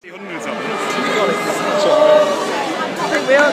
Hundreds of them. I think we all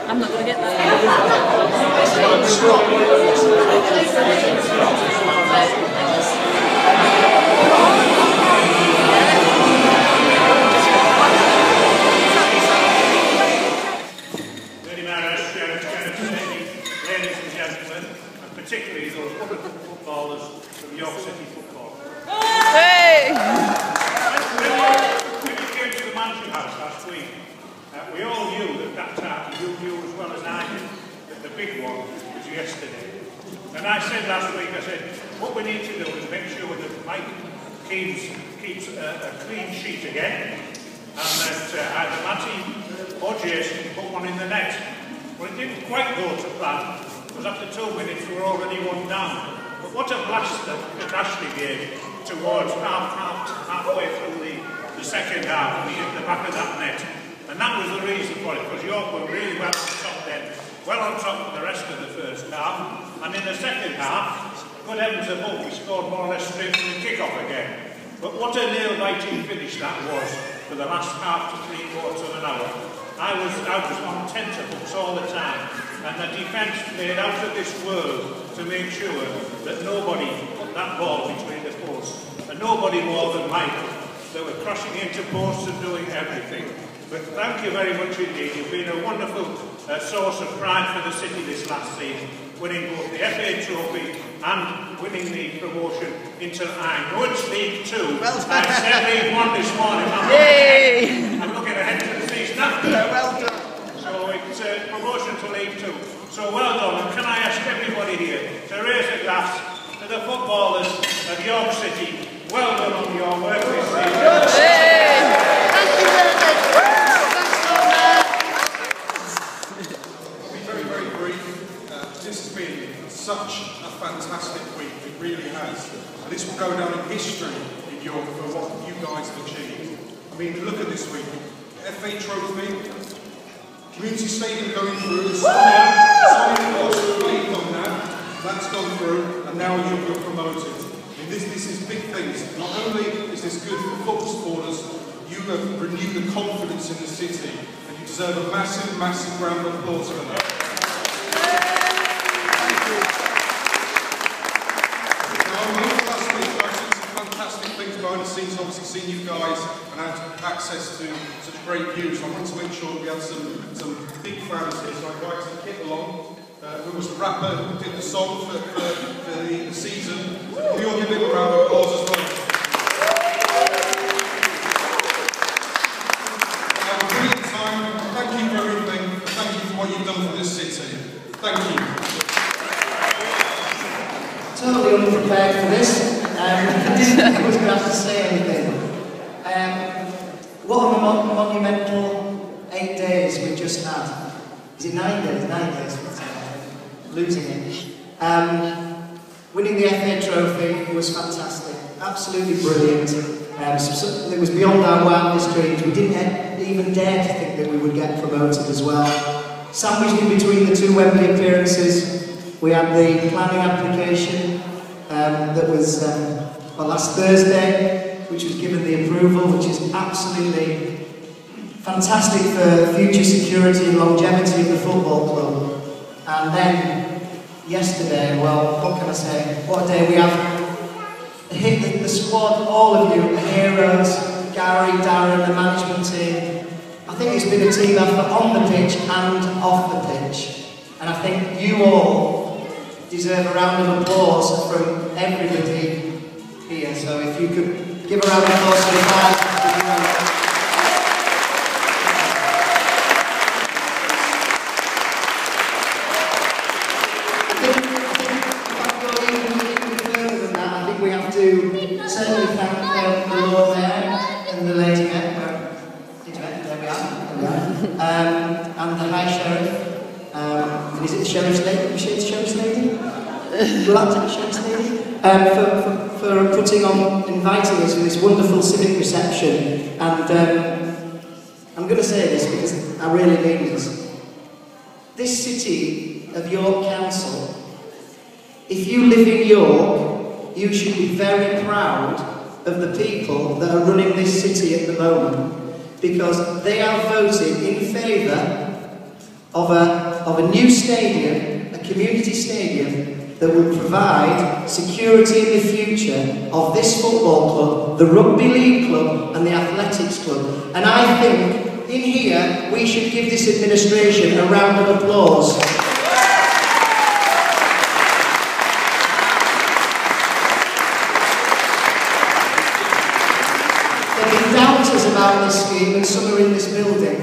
I'm not going to get that. Very much, ladies and gentlemen, and particularly those wonderful footballers from York City Football. Hey! When you came to the Mansion House last week, we all knew that time, you knew as well as I did, that the big one was yesterday. And I said last week, I said, what we need to do is make sure that Mike keeps a clean sheet again, and that either Matty or Jason put one in the net. Well, it didn't quite go to plan, because after 2 minutes we were already 1 down. But what a blast that Ashley gave towards halfway through the second half, and he hit the back of that net. And that was the reason for it, because York were really well on top then, well on top of the rest of the first half. And in the second half, good heavens above, we scored more or less straight from the kick-off again. But what a nail-biting finish that was for the last half to 3/4 of an hour. I was on tenterhooks all the time, and the defence played out of this world to make sure that nobody put that ball between the posts, and nobody more than Michael. They were crashing into posts and doing everything. But thank you very much indeed. You've been a wonderful source of pride for the city this last season, winning both the FA Trophy and winning the promotion into, I know it's League 2. Well done. I said League 1 this morning. I'm looking ahead to the season after. Well done. So it's promotion to League 2. So well done. And can I ask everybody here to raise a glass to the footballers of York City. Well done on your work this season. Hey! Thank you very much. I'll be very, very brief. This has been such a fantastic week, it really has. And this will go down in history in York for what you guys have achieved. I mean, look at this week. FA Trophy, Community Stadium going through, signing course complete on that, that's gone through, and now you're promoted. I mean, this is big things. Not only is this good for football supporters, you have renewed the confidence in the city, and you deserve a massive, massive round of applause for that. Thank you. Now, last week I did some fantastic things behind the scenes, obviously seen you guys and had access to such great views. I wanted to make sure that we had some big fans here, so I invited Kit along, who was the rapper who did the song for the season. We all give him a round of applause as well. Brilliant time. Thank you for everything. Thank you for what you've done for this city. Thank you. Totally unprepared for this. I didn't think I was going to have to say anything. What a monumental 8 days we just had. Is it 9 days? 9 days. Losing it. Winning the FA Trophy was fantastic. Absolutely brilliant. It was beyond our wildest dreams. We didn't even dare to think that we would get promoted as well. Sandwiched in between the 2 Wembley appearances, we had the planning application that was last Thursday, which was given the approval, which is absolutely fantastic for future security and longevity of the football club. And then yesterday, well, what can I say? What a day we have. Hit the squad, all of you, heroes, Gary, Darren, the management team. I think it's been a team effort on the pitch and off the pitch. And I think you all deserve a round of applause from everybody here. So if you could give a round of applause to the guys. Certainly thank the Lord Mayor and the Lady Mayor, there we are, and the High Sheriff, is it the Sheriff's Lady? Is she the Sheriff's Lady? Will that take Sheriff's Lady? For putting on, inviting us to this wonderful civic reception. And I'm going to say this because I really mean this. This city of York Council, if you live in York, you should be very proud of the people that are running this city at the moment, because they are voting in favour of a new stadium, a community stadium, that will provide security in the future of this football club, the rugby league club and the athletics club. And I think in here we should give this administration a round of applause. About this scheme, and some are in this building,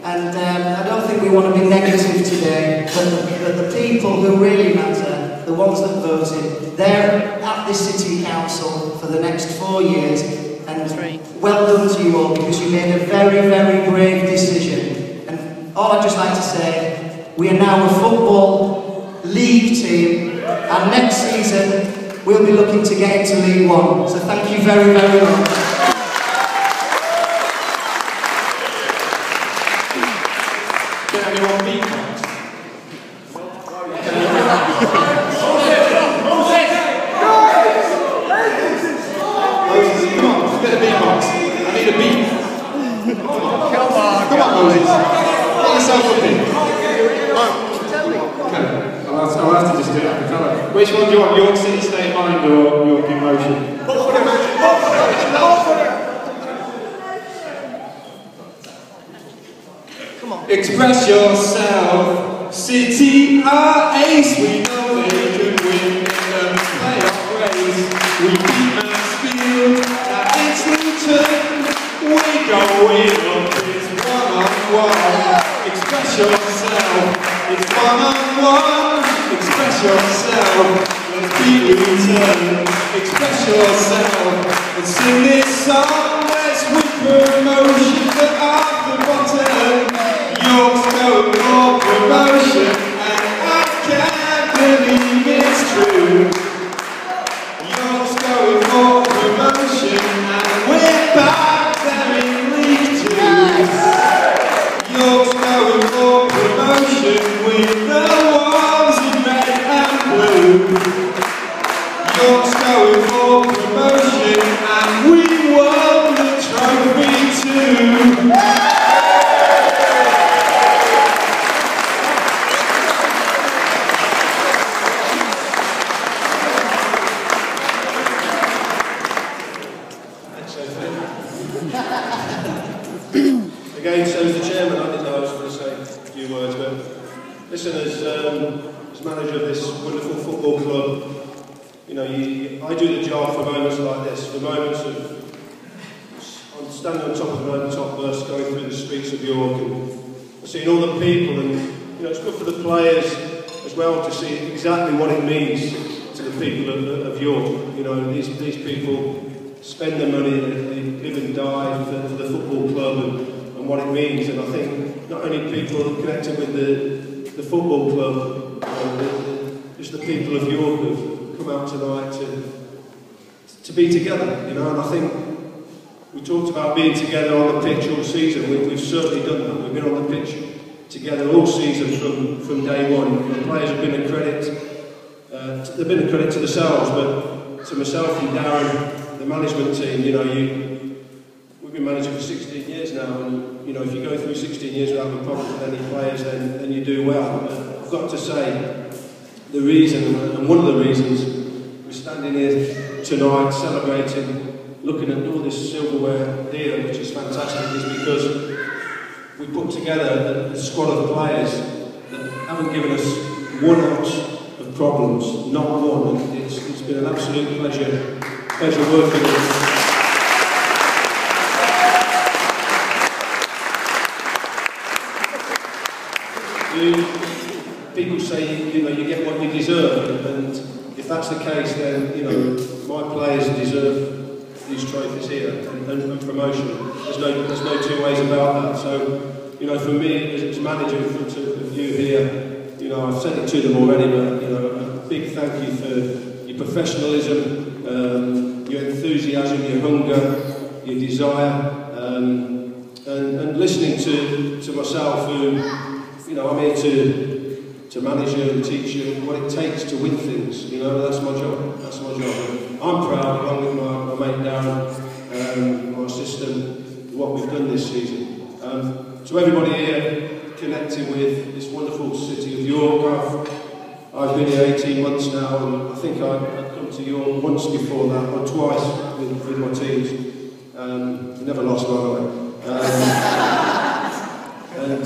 and I don't think we want to be negative today, but the people who really matter, the ones that voted, they're at this city council for the next 4 years, and well done to you all, because you made a very, very brave decision. And all I'd just like to say, we are now a football league team, and next season we'll be looking to get into League One, so thank you very, very much. Which one do you want, York City State of Mind or York in Motion? Come on. Express yourself, City are ace, we know they could win in the playoff race. We beat Mansfield at Islington, we go in on this one-on-one. Express yourself, it's one-on-one. Express yourself, let's be returned. Express yourself and sing this song. Let's win promotion to half the bottom. York's going for promotion, and I can't believe it's true. York's going for promotion, and we're back there in League 2. York's going for promotion with the ones in red and blue. York's going for promotion, and we won the trophy too. Again, so as the chairman, I didn't know I was going to say a few words, but listen, as manager of this wonderful football club, you know, I do the job for moments like this, for moments of I'm standing on top of an open-top bus, going through the streets of York, and seeing all the people, and you know, it's good for the players as well to see exactly what it means to the people of York. You know, these people spend their money, they live and die for the football club and what it means. And I think not only people connected with the football club, just the people of York who've come out tonight to be together. You know, and I think we talked about being together on the pitch all season. We've certainly done that. We've been on the pitch together all season from day one. The players have been a credit. They've been a credit to themselves, but to myself and Darren, the management team, you know, we've been managing for 16 years now, and you know, if you go through 16 years without having problems with any players, then you do well. But I've got to say, the reason, and one of the reasons, we're standing here tonight celebrating looking at all this silverware here, which is fantastic, is because we put together a squad of players that haven't given us 1 ounce of problems, not one. It's been an absolute pleasure working with them. People say, you know, you get what you deserve, and if that's the case, then, you know, my players deserve these trophies here and promotion. There's no two ways about that. So, you know, for me as manager in front of you here, you know, I've said it to them already, but, you know, a big thank you for your professionalism, your enthusiasm, your hunger, your desire, and listening to myself, who, you know, I'm here to manage you and teach you what it takes to win things. You know, that's my job. That's my job. I'm proud, along with my mate Darren, my assistant, what we've done this season. To everybody here connected with this wonderful city of York, I've been here 18 months now, and I think I've come to York once before that, or twice with my teams. Never lost, by the way. And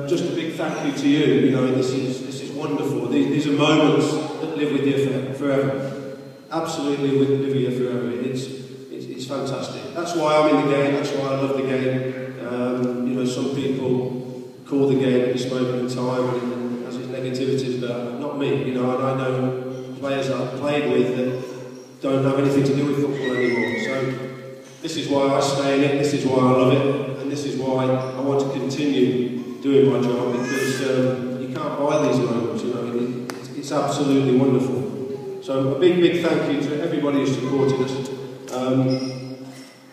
just a big thank you to you. You know, this is wonderful. These are moments that live with you forever. Absolutely live with you forever. It's fantastic. That's why I'm in the game. That's why I love the game. You know, some people call the game at this moment in time and has its negativities, but not me. You know, and I know players that I've played with that don't have anything to do with football anymore. So this is why I stay in it. This is why I love it. And this is why I want to continue doing my job, because you can't buy these moments, you know, it's absolutely wonderful. So a big thank you to everybody who's supported us.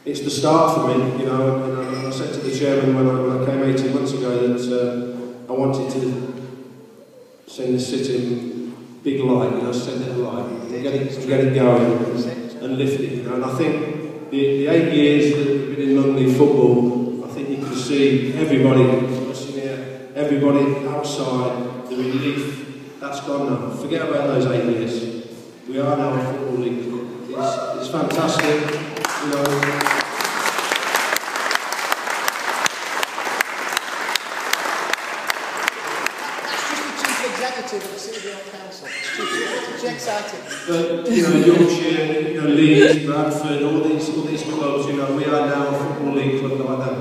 It's the start for me, you know, and I said to the chairman when I came 18 months ago that I wanted to send the city big light, you know, send it a light, and get it going and lift it, you know. And I think the 8 years that we've been in London football, I think you can see everybody here, everybody outside, the relief, that's gone now. Forget about those 8 years. We are now a football league. It's fantastic, you know. Executive of the City Council. It's exciting. But you know, Yorkshire, you know, Leeds, Bradford, all these clubs, you know, we are now a football league club like that,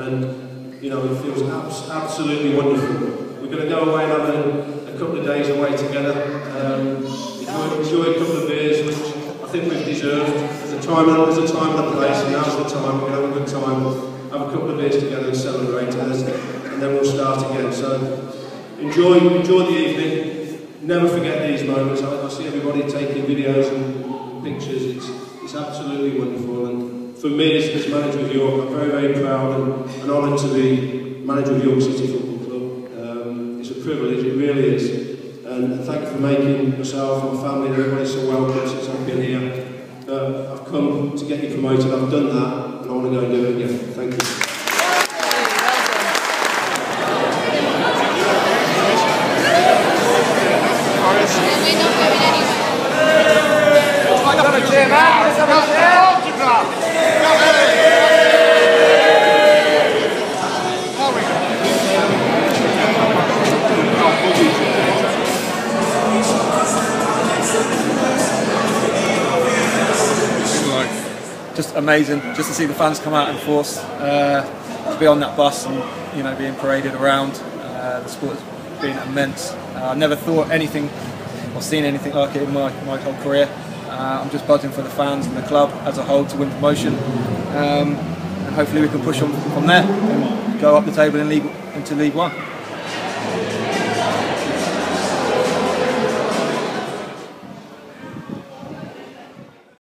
and you know, it feels absolutely wonderful. We're going to go away and have a couple of days away together, enjoy a couple of beers, which I think we've deserved. There's a time and a place, and now's the time. We're going to have a good time, have a couple of beers together and celebrate, and then we'll start again. So. Enjoy the evening. Never forget these moments. I see everybody taking videos and pictures. It's absolutely wonderful. And for me, as manager of York, I'm very proud and honoured to be manager of York City Football Club. It's a privilege, it really is. And thank you for making myself and my family and everybody so welcome since I've been here. I've come to get you promoted. I've done that, and I want to go and do it again. Thank you. Just amazing, just to see the fans come out in force, to be on that bus and, you know, being paraded around. The sport's been immense. I never thought anything or seen anything like it in my whole career. I'm just buzzing for the fans and the club as a whole to win promotion, and hopefully we can push on from there and go up the table in into League One.